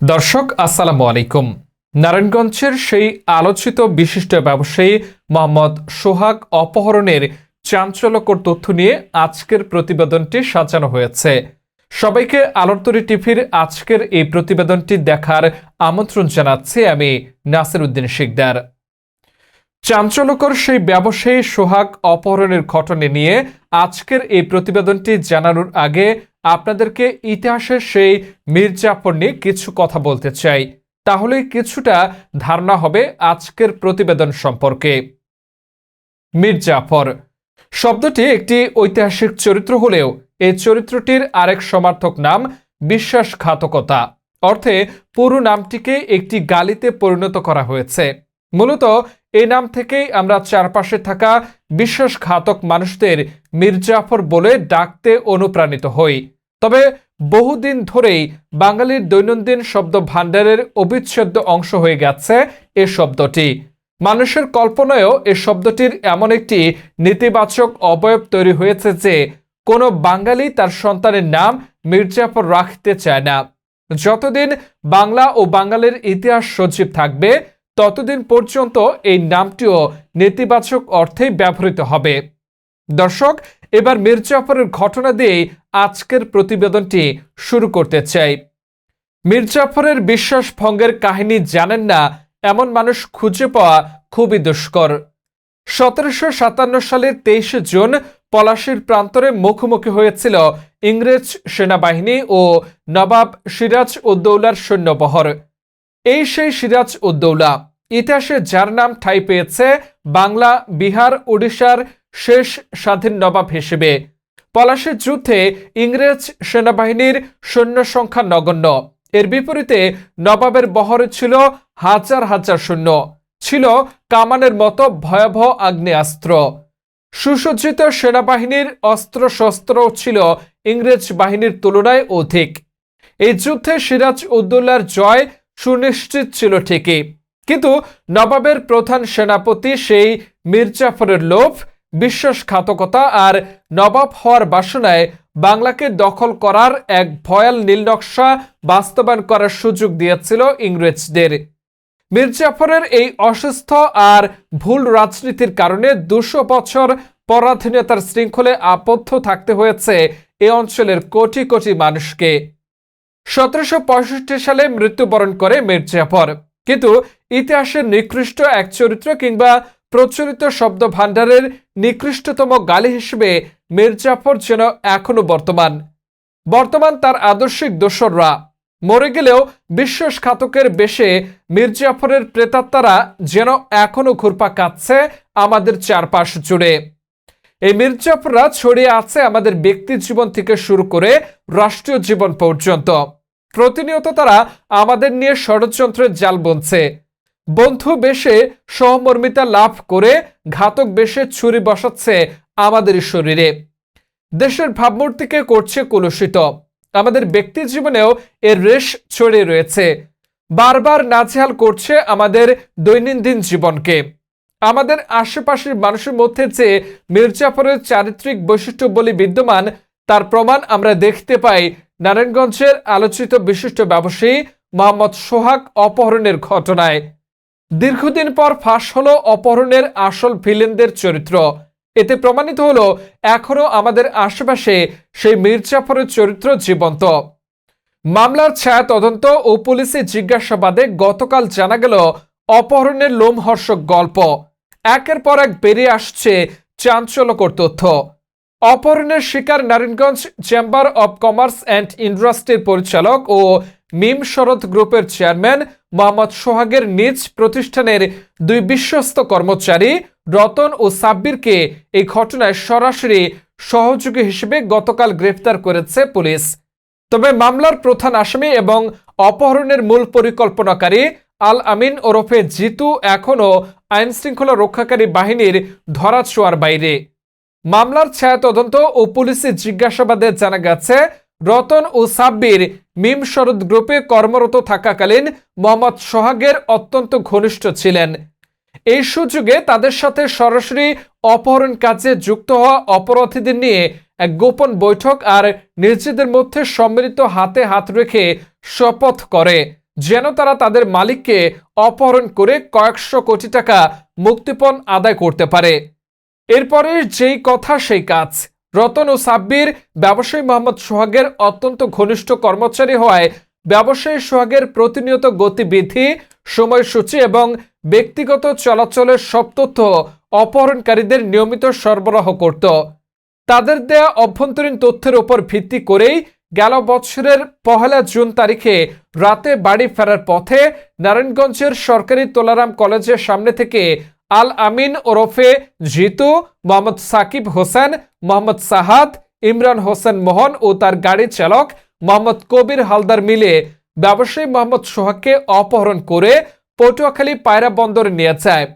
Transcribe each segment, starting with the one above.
দর্শক আসসালামু আলাইকুম। নারায়ণগঞ্জের সেই আলোচিত বিশিষ্ট ব্যবসায়ী মোহাম্মদ সোহাগ অপহরণের চাঞ্চল্যকর তথ্য নিয়ে আজকের প্রতিবেদনটি সাজানো হয়েছে। সবাইকে আলোরতরী টিভির আজকের এই প্রতিবেদনটি দেখার আমন্ত্রণ জানাচ্ছি আমি নাসির উদ্দিন শিকদার। চাঞ্চল্যকর সেই ব্যবসায়ী সোহাগ অপহরণের ঘটনা নিয়ে আজকের এই প্রতিবেদনটি জানানোর আগে আপনাদেরকে ইতিহাসের সেই মীর জাফর নিয়ে কিছু কথা বলতে চাই, তাহলে কিছুটা ধারণা হবে আজকের প্রতিবেদন সম্পর্কে। মীর জাফর শব্দটি একটি ঐতিহাসিক চরিত্র হলেও এই চরিত্রটির আরেক সমার্থক নাম বিশ্বাসঘাতকতা অর্থে পুরো নামটিকে একটি গালিতে পরিণত করা হয়েছে। মূলত এই নাম থেকেই আমরা চারপাশে থাকা বিশ্বাসঘাতক মানুষদের মীর জাফর বলে ডাকতে অনুপ্রাণিত হই। তবে বহুদিন ধরেই বাঙালির দৈনন্দিন শব্দ ভাণ্ডারের অবিচ্ছেদ্য অংশ হয়ে গেছে এ শব্দটি। মানুষের কল্পনায়ও এ শব্দটির এমন একটি নেতিবাচক অবয়ব তৈরি হয়েছে যে কোনো বাঙালি তার সন্তানের নাম মীর জাফর রাখতে চায় না। যতদিন বাংলা ও বাঙালির ইতিহাস সজীব থাকবে ততদিন পর্যন্ত এই নামটিও নেতিবাচক অর্থেই ব্যবহৃত হবে। দর্শক, এবার মীর জাফরের ঘটনা দিয়েই আজকের প্রতিবেদনটি শুরু করতে চাই। মীর জাফরের বিশ্বাস ভঙ্গের কাহিনী জানেন না এমন মানুষ খুঁজে পাওয়া খুবই দুষ্কর। 1757 সালের 23 জুন পলাশীর প্রান্তরে মুখোমুখি হয়েছিল ইংরেজ সেনাবাহিনী ও নবাব সিরাজ উদ্দৌলার সৈন্যবহর। এই সেই সিরাজ উদ্দৌলা ইতিহাসে যার নাম ঠাঁই পেয়েছে বাংলা, বিহার, ওড়িশার শেষ স্বাধীন নবাব হিসেবে। পলাশীর যুদ্ধে ইংরেজ সেনাবাহিনীর সৈন্য সংখ্যা নগণ্য। এর বিপরীতে নবাবের বহরে ছিল হাজার হাজার সৈন্য, ছিল কামানের মতো ভয়াবহ আগ্নেয়াস্ত্র। সুসজ্জিত সেনাবাহিনীর অস্ত্রশস্ত্র ছিল ইংরেজ বাহিনীর তুলনায় অধিক। এই যুদ্ধে সিরাজ উদ্দৌলার জয় সুনিশ্চিত ছিল ঠিকই, কিন্তু নবাবের প্রধান সেনাপতি সেই মীর জাফরের লোভ, বিশ্বাসঘাতকতা আর নবাব হওয়ার বাসনায় বাংলাকে দখল করার এক ভয়াল নীলনকশা বাস্তবায়ন করার সুযোগ দিয়েছিল ইংরেজদের। মীর জাফরের এই অসুস্থ আর ভুল রাজনীতির কারণে 200 বছর পরাধীনতার শৃঙ্খলে আবদ্ধ থাকতে হয়েছে এ অঞ্চলের কোটি কোটি মানুষকে। 1765 সালে মৃত্যুবরণ করে মীর জাফর, কিন্তু ইতিহাসের নিকৃষ্ট এক চরিত্র কিংবা প্রচলিত শব্দ ভাণ্ডারের নিকৃষ্টতম গালি হিসেবে মীর জাফর যেন এখনো বর্তমান তার আদর্শিক দোসররা। মরে গেলেও বিশ্বাসঘাতকের বেশে মীর জাফরের প্রেতাত্মারা যেন এখনো ঘুরপাক খাচ্ছে আমাদের চারপাশ জুড়ে। এই মীর জাফররা ছড়িয়ে আছে আমাদের ব্যক্তি জীবন থেকে শুরু করে রাষ্ট্রীয় জীবন পর্যন্ত। প্রতিনিয়ত তারা আমাদের নিয়ে ষড়যন্ত্রের জাল বুনছে। বন্ধু বেশে সহমর্মিতা লাভ করে ঘাতক বেশে ছুরি বসাচ্ছে আমাদের শরীরে। দেশের ভাবমূর্তিকে করছে কলুষিত। আমাদের ব্যক্তি জীবনেও এর রেশ ছড়িয়ে রয়েছে, বারবার নাজেহাল করছে আমাদের দৈনন্দিন জীবনকে। আমাদের আশেপাশের মানুষের মধ্যে যে মীর জাফরের চারিত্রিক বৈশিষ্ট্য বলি বিদ্যমান তার প্রমাণ আমরা দেখতে পাই নারায়ণগঞ্জের আলোচিত বিশিষ্ট ব্যবসায়ী মোহাম্মদ সোহাগ অপহরণের ঘটনায়। দীর্ঘদিন পর ফাঁস হলো অপহরণের আসল ভিলেনদের চরিত্র। এতে প্রমাণিত হলো এখনো আমাদের আশেপাশে সেই মীর জাফরের চরিত্র জীবন্ত। মামলার ছায়া তদন্ত ও পুলিশি জিজ্ঞাসাবাদে গতকাল জানা গেল অপহরণের লোমহর্ষক গল্প। একের পর এক বেরিয়ে আসছে চাঞ্চল্যকর তথ্য। অপহরণের শিকার Narayanganj chamber of commerce and ইন্ডাস্ট্রির পরিচালক ও মিম শরৎ গ্রুপের চেয়ারম্যান মোহাম্মদ সোহাগের নিজ প্রতিষ্ঠানের 2 বিশ্বস্ত কর্মচারী রতন ও সাব্বিরকে এই ঘটনায় সরাসরি সহযোগী হিসেবে গতকাল গ্রেফতার করেছে পুলিশ। তবে মামলার প্রধান আসামি এবং অপহরণের মূল পরিকল্পনাকারী আল আমিন ওরফে জিতু এখনও আইনশৃঙ্খলা রক্ষাকারী বাহিনীর ধরাছোঁয়ার বাইরে। মামলার ছায়া তদন্ত ও পুলিশি জিজ্ঞাসাবাদে জানা গেছে রতন ও সাব্বির মিম শরৎ গ্রুপে কর্মরত থাকাকালীন মোহাম্মদ সোহাগের অত্যন্ত ঘনিষ্ঠ ছিলেন। এই সুযোগে তাদের সাথে সরাসরি অপহরণ কাজে যুক্ত হওয়া অপরাধীদের নিয়ে এক গোপন বৈঠক আর নিজেদের মধ্যে সম্মিলিত হাতে হাত রেখে শপথ করে যেন তারা তাদের মালিককে অপহরণ করে কয়েকশো কোটি টাকা মুক্তিপণ আদায় করতে পারে। এরপরে যেই কথা সেই কাজ। রতন ও সাব্বির ব্যবসায়ী মোহাম্মদ সোহাগের অত্যন্ত ঘনিষ্ঠ কর্মচারী হওয়ায় ব্যবসায়ী সোহাগের প্রতিনিয়ত গতিবিধি, সময়সূচি এবং ব্যক্তিগত চলাচলের সব তথ্য অপহরণকারীদের নিয়মিত সরবরাহ করত। তাদের দেয়া অভ্যন্তরীণ তথ্যের উপর ভিত্তি করেই গেল বছরের 1 জুন তারিখে রাতে বাড়ি ফেরার পথে নারায়ণগঞ্জের সরকারি তোলারাম কলেজের সামনে থেকে আল আমিন ওরফে জিতু, মোহাম্মদ সাকিব হোসেন, মোহাম্মদ সাহাদ, ইমরান হোসেন মোহন ও তার গাড়ি চালক মোহাম্মদ কবির হালদার মিলে ব্যবসায়ী মোহাম্মদ সোহাগকে অপহরণ করে পটুয়াখালী পায়রা বন্দরে নিয়ে যায়।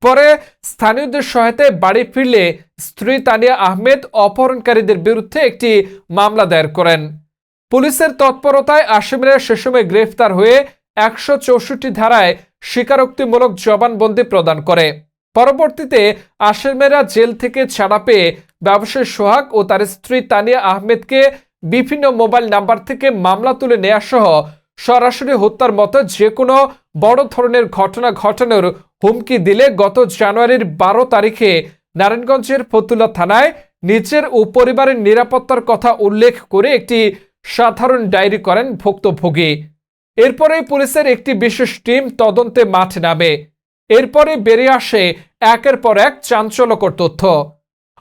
পরে স্থানীয়দের সহায়তায় বাড়ি ফিরলে স্ত্রী তানিয়া আহমেদ অপহরণকারীদের বিরুদ্ধে একটি মামলা দায়ের করেন। পুলিশের তৎপরতায় আসামিরা সে সময় গ্রেফতার হয়ে 164 ধারায় স্বীকারোক্তিমূলক জবানবন্দি প্রদান করে। পরবর্তীতে আসামিরা জেল থেকে ছাড়া পেয়ে ব্যবসায়ী সোহাগ ও তার স্ত্রী তানিয়া আহমেদকে বিভিন্ন মোবাইল নাম্বার থেকে মামলা তুলে নেওয়া সহ সরাসরি হত্যার মতো যে কোনো বড় ধরনের ঘটনা ঘটানোর হুমকি দিলে গত জানুয়ারির 12 তারিখে নারায়ণগঞ্জের ফতুল্লা থানায় নিজের ও পরিবারের নিরাপত্তার কথা উল্লেখ করে একটি সাধারণ ডায়েরি করেন ভুক্তভোগী। এরপরে পুলিশের একটি বিশেষ টিম তদন্তে মাঠে নামে। এরপরে বেরিয়ে আসে একের পর এক চাঞ্চল্যকর তথ্য।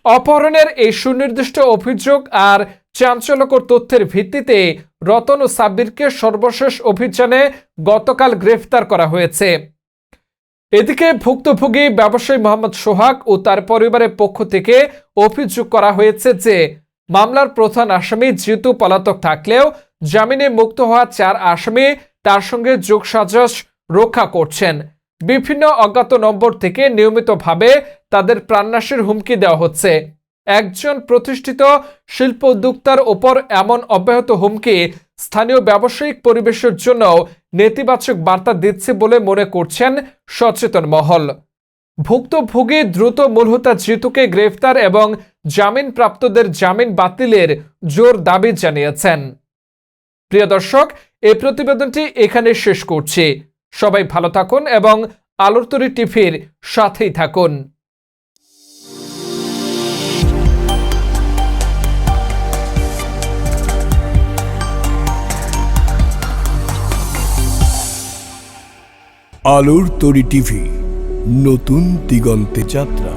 অপহরণের এই সুনির্দিষ্ট অভিযোগ আর চাঞ্চল্যকর তথ্যের ভিত্তিতে রতন ও সাব্বিরকে সর্বশেষ অভিযানে গতকাল গ্রেফতার করা হয়েছে। এদিকে ভুক্তভোগী ব্যবসায়ী মোহাম্মদ সোহাগ ও তার পরিবারের পক্ষ থেকে অভিযোগ করা হয়েছে যে মামলার প্রধান আসামি জিতু পলাতক থাকলেও জামিনে মুক্ত হওয়া 4 আসামি তার সঙ্গে যোগসাজশ রক্ষা করছেন। বিভিন্ন অজ্ঞাত নম্বর থেকে নিয়মিতভাবে তাদের প্রাণনাশের হুমকি দেওয়া হচ্ছে। একজন প্রতিষ্ঠিত শিল্প উদ্যোক্তার ওপর এমন অব্যাহত হুমকি স্থানীয় ব্যবসায়িক পরিবেশের জন্য নেতিবাচক বার্তা দিচ্ছে বলে মনে করছেন সচেতন মহল। ভুক্তভোগী দ্রুত মূলহোতা জিতুকে গ্রেফতার এবং জামিনপ্রাপ্তদের জামিন বাতিলের জোর দাবি জানিয়েছেন। প্রিয় দর্শক, এই প্রতিবেদনটি এখানে শেষ করছি। সবাই ভালো থাকুন এবং আলোর তরী টিভির সাথেই থাকুন। আলোর তরী টিভি, নতুন দিগন্তে যাত্রা।